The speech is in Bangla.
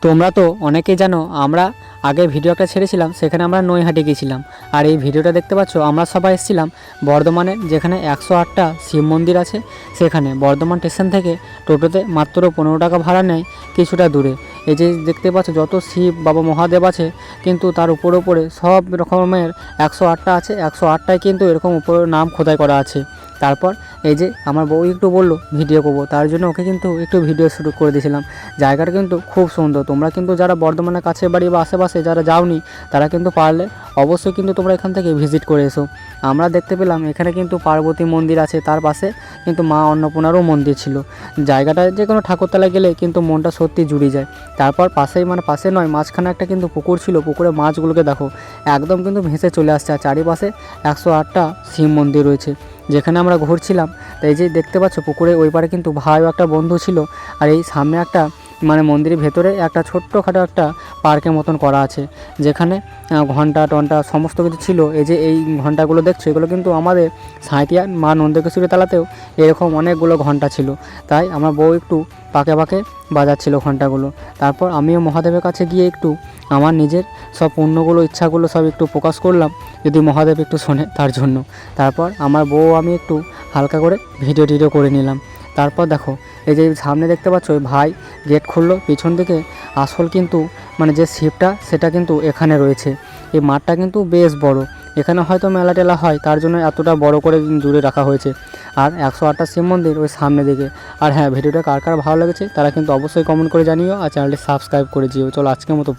তোমরা তো অনেকেই জানো আমরা আগে ভিডিও একটা ছেড়েছিলাম, সেখানে আমরা নৈহাটি গেছিলাম। আর এই ভিডিওটা দেখতে পাচ্ছ আমরা সবাই এসেছিলাম বর্ধমানে, যেখানে 108টা শিব মন্দির আছে। সেখানে বর্ধমান স্টেশন থেকে টোটোতে মাত্র 15 টাকা ভাড়া নেয় কিছুটা দূরে। এই যে দেখতে পাচ্ছ যত শিব বাবা মহাদেব আছে, কিন্তু তার উপরে উপরে সব রকমের 108টা আছে। 108টায় কিন্তু এরকম উপরে নাম খোদাই করা আছে। তারপর এই যে আমার বউ একটু বললো ভিডিও করবো, তার জন্য ওকে কিন্তু একটু ভিডিও শুরু করে দিয়েছিলাম। জায়গাটা কিন্তু খুব সুন্দর। তোমরা কিন্তু যারা বর্ধমানের কাছে বাড়ি বা আশেপাশে যারা যাওনি, তারা কিন্তু পারলে অবশ্যই কিন্তু তোমরা এখান থেকে ভিজিট করে এসো। আমরা দেখতে পেলাম এখানে কিন্তু পার্বতী মন্দির আছে, তার পাশে কিন্তু মা অন্নপূর্ণারও মন্দির ছিল। জায়গাটা যে কোনো ঠাকুরতলায় গেলে কিন্তু মনটা সত্যি জুড়ে যায়। তারপর পাশেই পাশে নয়, মাঝখানে একটা কিন্তু পুকুর ছিল। পুকুরে মাছগুলোকে দেখো একদম কিন্তু ভেসে চলে আসছে। আর চারিপাশে 108টা শিব মন্দির রয়েছে যেখানে আমরা ঘুরছিলাম। তাই এই যে দেখতে পাচ্ছ পুকুরে ওই পারে কিন্তু ভাইও একটা বন্ধু ছিল। আর এই সামনে একটা মন্দিরের ভেতরে একটা ছোট্টখাটো একটা পার্কের মতন করা আছে, যেখানে ঘন্টা টন্টা সমস্ত কিছু ছিল। এই যে এই ঘন্টাগুলো দেখছো, এগুলো কিন্তু আমাদের সাঁইথিয়া মা নন্দকেশ্বরী তালাতেও এরকম অনেকগুলো ঘন্টা ছিল। তাই আমার বউ একটু পাকে পাকে বাজাচ্ছিল ঘন্টাগুলো। তারপর আমিও মহাদেবের কাছে গিয়ে একটু আমার নিজের সব পুণ্যগুলো ইচ্ছাগুলো সব একটু প্রকাশ করলাম, যদি মহাদেব একটু শোনে তার জন্য। তারপর আমার বউ আমি একটু হালকা করে ভিডিও করে নিলাম। তারপর দেখো এই যে সামনে দেখতে পাচ্ছ ওই ভাই গেট খুললো, পিছন দিকে আসল কিন্তু যে শিবটা সেটা কিন্তু এখানে রয়েছে। এই মাঠটা কিন্তু বেশ বড়, এখানে হয়তো মেলা টেলা হয়, তার জন্য এতটা বড় করে জুড়ে রাখা হয়েছে। আর 108টা শিব মন্দির ওই সামনে দিকে। আর হ্যাঁ, ভিডিওটা কার কার ভালো লেগেছে তারা কিন্তু অবশ্যই কমেন্ট করে জানিও, আর চ্যানেলটি সাবস্ক্রাইব করে দিও। চলো আজকের মতো